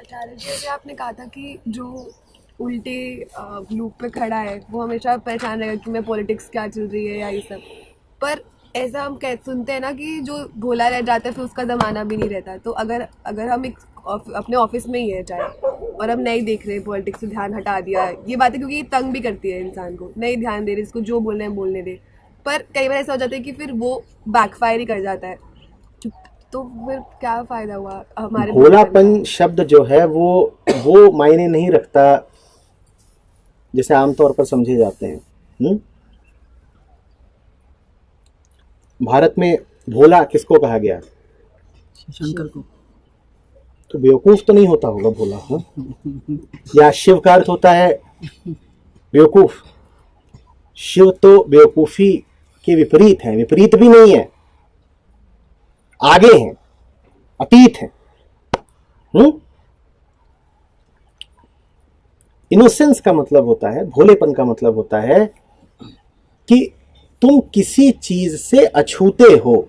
आचार्य जी, अभी आपने कहा था कि जो उल्टे लूप पे खड़ा है वो हमेशा परेशान रहेगा कि मैं पॉलिटिक्स क्या चल रही है या ये सब। पर ऐसा हम कह सुनते हैं ना कि जो भोला रह जाता है फिर उसका ज़माना भी नहीं रहता। तो अगर अगर हम एक अपने ऑफिस में ही है चाहे, और हम नहीं देख रहे पॉलिटिक्स से ध्यान हटा दिया है, ये बात है क्योंकि ये तंग भी करती है इंसान को, नहीं ध्यान दे रहे, इसको जो बोलना है बोलने दे। पर कई बार ऐसा हो जाता है कि फिर वो बैकफायर ही कर जाता है। तो फिर क्या फ़ायदा हुआ हमारे भोलापन शब्द जो है वो मायने नहीं रखता जैसे आमतौर पर समझे जाते हैं। भारत में भोला किसको कहा गया? शंकर को। तो बेवकूफ तो नहीं होता होगा भोला, हा? या शिव का अर्थ होता है बेवकूफ? शिव तो बेवकूफी के विपरीत है, विपरीत भी नहीं है, आगे हैं, अतीत है। इनोसेंस का मतलब होता है, भोलेपन का मतलब होता है कि तुम किसी चीज से अछूते हो।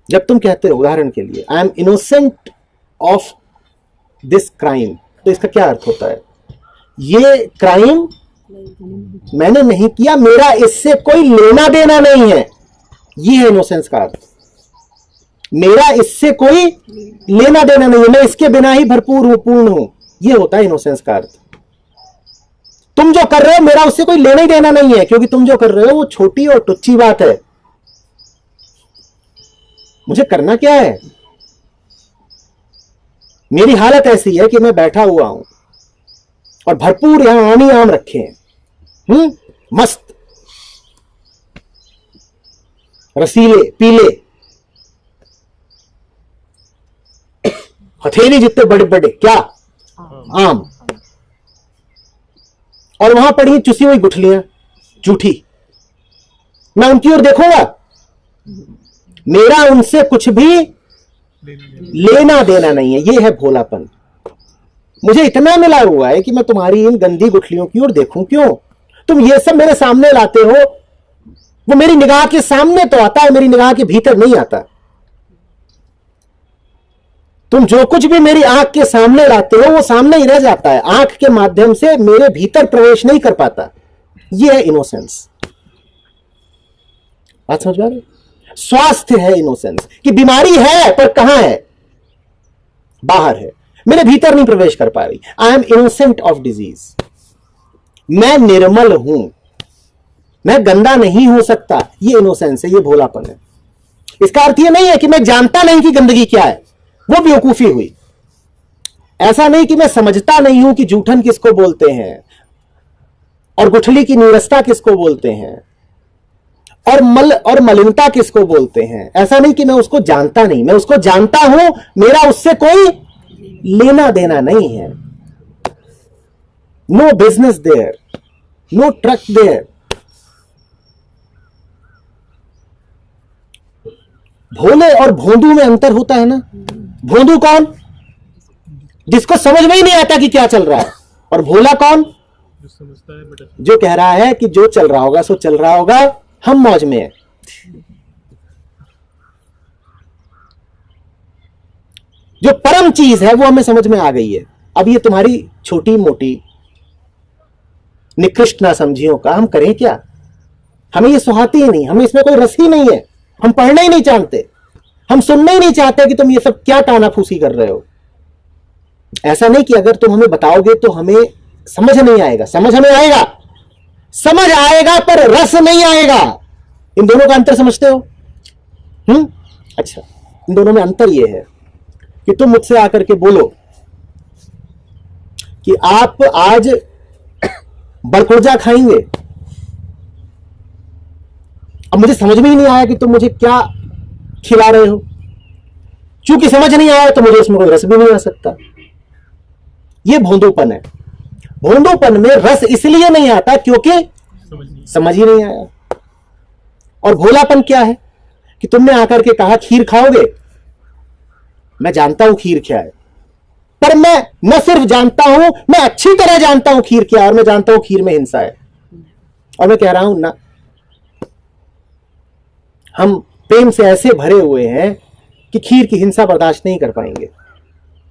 जब तुम कहते हो उदाहरण के लिए I am innocent of this crime, तो इसका क्या अर्थ होता है? ये क्राइम मैंने नहीं किया, मेरा इससे कोई लेना देना नहीं है। ये है इनोसेंस का अर्थ। मेरा इससे कोई लेना देना नहीं है, मैं इसके बिना ही भरपूर हूं, पूर्ण हूं। ये होता है इनोसेंस का अर्थ। तुम जो कर रहे हो मेरा उससे कोई लेना ही देना नहीं है, क्योंकि तुम जो कर रहे हो वो छोटी और तुच्छी बात है। मुझे करना क्या है? मेरी हालत ऐसी है कि मैं बैठा हुआ हूं और भरपूर यहां आनी आम रखे हैं, मस्त रसीले पीले हथेली जितने बड़े बड़े क्या आम, और वहां पड़ी चुसी हुई गुठलियां जूठी। मैं उनकी ओर देखूंगा? मेरा उनसे कुछ भी लेना देना नहीं है। यह है भोलापन। मुझे इतना मिला हुआ है कि मैं तुम्हारी इन गंदी गुठलियों की ओर देखूं क्यों? तुम ये सब मेरे सामने लाते हो, वो मेरी निगाह के सामने तो आता है, मेरी निगाह के भीतर नहीं आता। तुम जो कुछ भी मेरी आंख के सामने लाते हो वो सामने ही रह जाता है, आंख के माध्यम से मेरे भीतर प्रवेश नहीं कर पाता। यह है इनोसेंस। बात समझ में आ रही? स्वास्थ्य है इनोसेंस, कि बीमारी है पर कहां है? बाहर है, मेरे भीतर नहीं प्रवेश कर पा रही। I am innocent of disease. मैं निर्मल हूं, मैं गंदा नहीं हो सकता। ये इनोसेंस है, ये भोलापन है। इसका अर्थ ये नहीं है कि मैं जानता नहीं कि गंदगी क्या है, वो बेवकूफी हुई। ऐसा नहीं कि मैं समझता नहीं हूं कि जूठन किसको बोलते हैं और गुठली की नीरसता किसको बोलते हैं और मल और मलिनता किसको बोलते हैं। ऐसा नहीं कि मैं उसको जानता नहीं, मैं उसको जानता हूं, मेरा उससे कोई लेना देना नहीं है। No business there, no truck there. Bhole और भोंदू में अंतर होता है ना। भोंदू कौन? जिसको समझ में ही नहीं आता कि क्या चल रहा है। और भोला कौन? जो समझता है, जो कह रहा है कि जो चल रहा होगा सो चल रहा होगा, हम मौज में हैं। जो परम चीज है वो हमें समझ में आ गई है। अब ये तुम्हारी छोटी मोटी निकृष्ट ना समझियों का हम करें क्या? हमें ये सुहाती ही नहीं, हमें इसमें कोई रस ही नहीं है, हम पढ़ना ही नहीं जानते, हम सुनना ही नहीं चाहते कि तुम ये सब क्या टानाफूसी कर रहे हो। ऐसा नहीं कि अगर तुम हमें बताओगे तो हमें समझ नहीं आएगा, समझ हमें आएगा, समझ आएगा पर रस नहीं आएगा। इन दोनों का अंतर समझते हो? अच्छा, इन दोनों में अंतर यह है कि तुम मुझसे आकर के बोलो कि आप आज बड़कुर्जा खाएंगे। अब मुझे समझ में ही नहीं आया कि तुम मुझे क्या खिला रहे हो। चूंकि समझ नहीं आया तो मुझे उसमें कोई रस भी नहीं आ सकता। यह भोंदूपन है। भोंदूपन में रस इसलिए नहीं आता क्योंकि समझ ही नहीं आया। और भोलापन क्या है कि तुमने आकर के कहा खीर खाओगे। मैं जानता हूं खीर क्या है, पर मैं न सिर्फ जानता हूं, मैं अच्छी तरह जानता हूं खीर क्या है, और मैं जानता हूं खीर में हिंसा है। और मैं कह रहा हूं ना, हम प्रेम से ऐसे भरे हुए हैं कि खीर की हिंसा बर्दाश्त नहीं कर पाएंगे।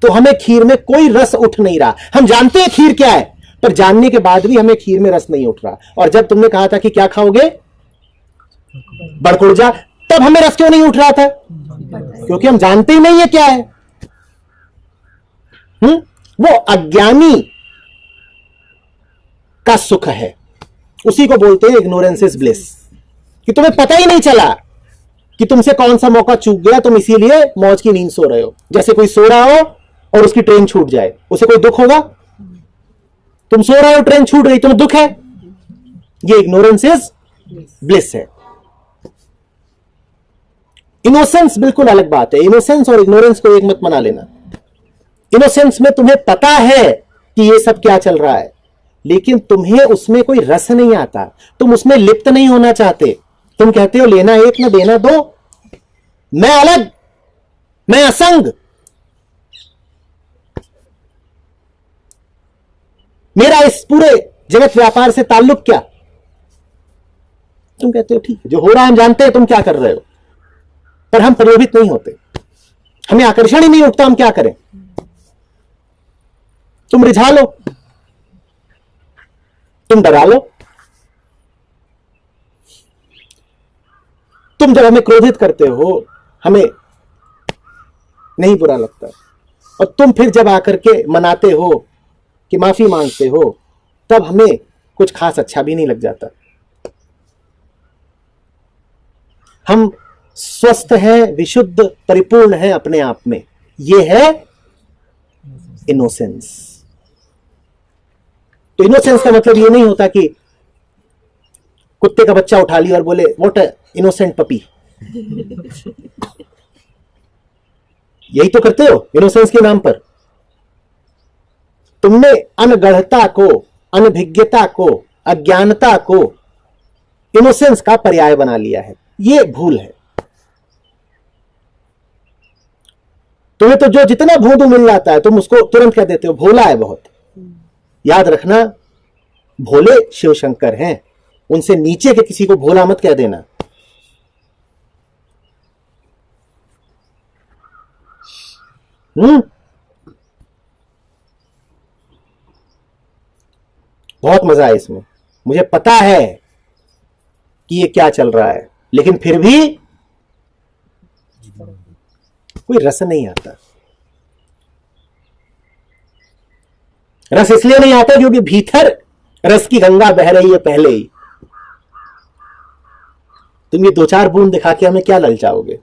तो हमें खीर में कोई रस उठ नहीं रहा। हम जानते हैं खीर क्या है, पर जानने के बाद भी हमें खीर में रस नहीं उठ रहा। और जब तुमने कहा था कि क्या खाओगे, बड़कुड़जा, तब हमें रस क्यों नहीं उठ रहा था? क्योंकि हम जानते ही नहीं है क्या है। वो अज्ञानी का सुख है, उसी को बोलते हैं इग्नोरेंस इज ब्लिस, कि तुम्हें पता ही नहीं चला कि तुमसे कौन सा मौका चूक गया, तुम इसीलिए मौज की नींद सो रहे हो। जैसे कोई सो रहा हो और उसकी ट्रेन छूट जाए, उसे कोई दुख होगा? तुम सो रहे हो, ट्रेन छूट गई, तुम्हें दुख है? ये इग्नोरेंस इज ब्लिस है। इनोसेंस बिल्कुल अलग बात है। इनोसेंस और इग्नोरेंस को एक मत बना लेना। इनोसेंस में तुम्हें पता है कि ये सब क्या चल रहा है, लेकिन तुम्हें उसमें कोई रस नहीं आता, तुम उसमें लिप्त नहीं होना चाहते। तुम कहते हो लेना एक ना देना दो, मैं अलग, मैं असंग, मेरा इस पूरे जगत व्यापार से ताल्लुक क्या? तुम कहते हो ठीक है, जो हो रहा है हम जानते हैं तुम क्या कर रहे हो, पर हम प्रलोभित नहीं होते, हमें आकर्षण ही नहीं उठता, हम क्या करें? तुम रिझा लो, तुम डरा लो। तुम जब हमें क्रोधित करते हो, हमें नहीं बुरा लगता, और तुम फिर जब आकर के मनाते हो कि माफी मांगते हो, तब हमें कुछ खास अच्छा भी नहीं लग जाता। हम स्वस्थ हैं, विशुद्ध, परिपूर्ण हैं अपने आप में। यह है इनोसेंस। तो इनोसेंस का मतलब यह नहीं होता कि कुत्ते का बच्चा उठा लिया और बोले व्हाट अ इनोसेंट पपी। यही तो करते हो इनोसेंस के नाम पर। तुमने अनगढ़ता को, अनभिज्ञता को, अज्ञानता को इनोसेंस का पर्याय बना लिया है। यह भूल है। तुम्हें तो जो जितना भोंदू मिल जाता है तुम उसको तुरंत कह देते हो भोला है बहुत। याद रखना, भोले शिव शंकर हैं, उनसे नीचे के किसी को भोला मत कह देना। बहुत मजा है इसमें। मुझे पता है कि ये क्या चल रहा है, लेकिन फिर भी कोई रस नहीं आता। रस इसलिए नहीं आता क्योंकि भीतर रस की गंगा बह रही है पहले ही। तुम ये दो चार बूंद दिखा के हमें क्या ललचाओगे?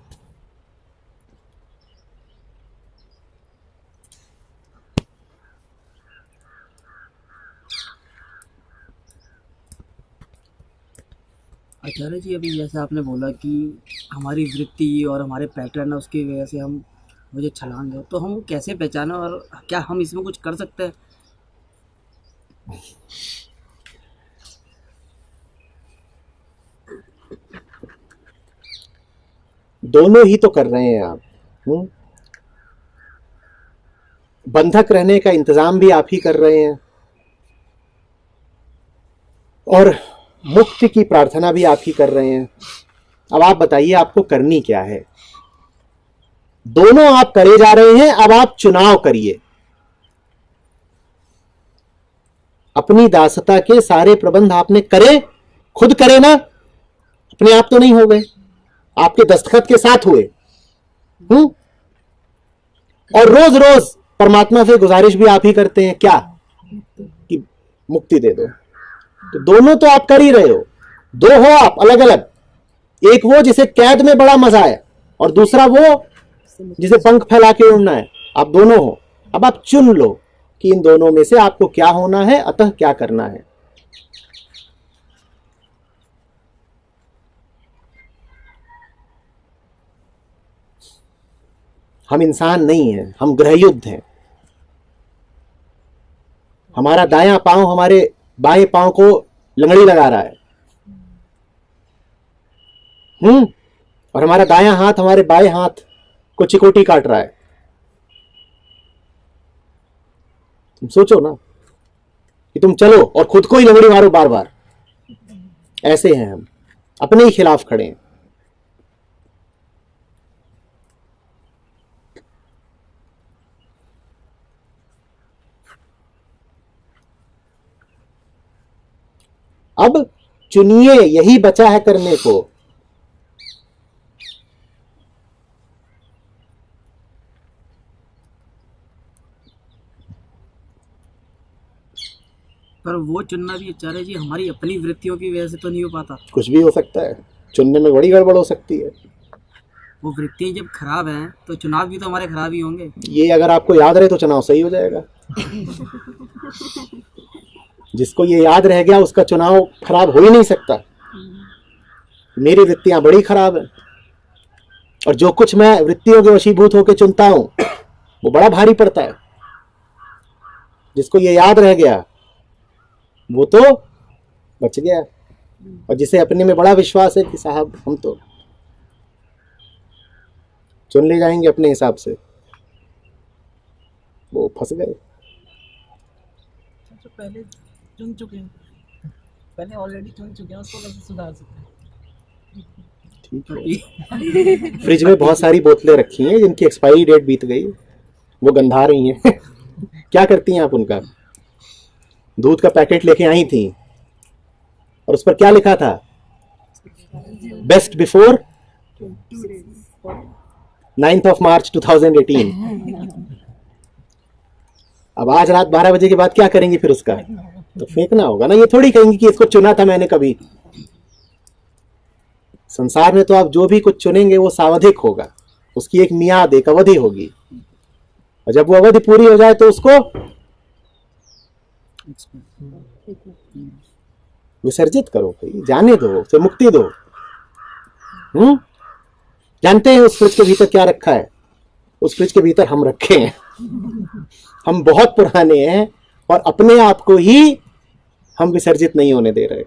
आचार्य जी, अभी जैसे आपने बोला कि हमारी वृत्ति और हमारे पैटर्न है उसकी वजह से हम मुझे छलांग दो, तो हम कैसे पहचाने और क्या हम इसमें कुछ कर सकते हैं? दोनों ही तो कर रहे हैं आप। बंधक रहने का इंतजाम भी आप ही कर रहे हैं और मुक्ति की प्रार्थना भी आप ही कर रहे हैं। अब आप बताइए आपको करनी क्या है? दोनों आप करे जा रहे हैं, अब आप चुनाव करिए। अपनी दासता के सारे प्रबंध आपने करे, खुद करे ना, अपने आप तो नहीं हो गए, आपके दस्तखत के साथ हुए। और रोज रोज परमात्मा से गुजारिश भी आप ही करते हैं क्या कि मुक्ति दे दो। तो दोनों तो आप कर ही रहे हो। दो हो आप अलग अलग, एक वो जिसे कैद में बड़ा मजा है और दूसरा वो जिसे पंख फैला के उड़ना है। आप दोनों हो। अब आप चुन लो कि इन दोनों में से आपको क्या होना है, अतः क्या करना है। हम इंसान नहीं हैं, हम गृहयुद्ध हैं। हमारा दायां पांव हमारे बाएं पांव को लंगड़ी लगा रहा है, और हमारा दायां हाथ हमारे बाएं हाथ को चिकोटी काट रहा है। तुम सोचो ना कि तुम चलो और खुद को ही लंगड़ी मारो बार बार। ऐसे हैं हम, अपने ही खिलाफ खड़े हैं। अब चुनिए, यही बचा है करने को। पर वो चुनना भी आचार्य जी हमारी अपनी वृत्तियों की वजह से तो नहीं हो पाता। कुछ भी हो सकता है, चुनने में बड़ी गड़बड़ हो सकती है। वो वृत्तियाँ जब खराब हैं तो चुनाव भी तो हमारे खराब ही होंगे। ये अगर आपको याद रहे तो चुनाव सही हो जाएगा। जिसको ये याद रह गया उसका चुनाव खराब हो ही नहीं सकता। मेरी वृत्तियां बड़ी खराब है और जो कुछ मैं वृत्तियों के वशीभूत होकर चुनता हूं वो बड़ा भारी पड़ता है। जिसको ये याद रह गया वो तो बच गया, और जिसे अपने में बड़ा विश्वास है कि साहब हम तो चुन ले जाएंगे अपने हिसाब से, वो फंस गए। जो पहले चुन चुके हैं, पहले ऑलरेडी चुन चुके हैं, उसको कैसे सुधार सकते हैं? ठीक है। फ्रिज में बहुत सारी बोतलें रखी हैं जिनकी एक्सपायरी डेट बीत गई, वो गंधा रही हैं। क्या करती हैं आप उनका? दूध का पैकेट लेके आई थी और उस पर क्या लिखा था? Best before 9th of March 2018। अब आज रात 12 बजे के बाद क्या करेंगे फिर उसका? तो फेंकना होगा ना। ये थोड़ी कहेंगे कि इसको चुना था मैंने कभी। संसार में तो आप जो भी कुछ चुनेंगे वो सावधिक होगा, उसकी एक मियाद, एक अवधि होगी, और जब वो अवधि पूरी हो जाए तो उसको विसर्जित करो भाई, जाने दो, उसे मुक्ति दो। जानते हैं उस फ्रिज के भीतर क्या रखा है? उस फ्रिज के भीतर हम रखे हैं। हम बहुत पुराने हैं और अपने आप को ही हम विसर्जित नहीं होने दे रहे।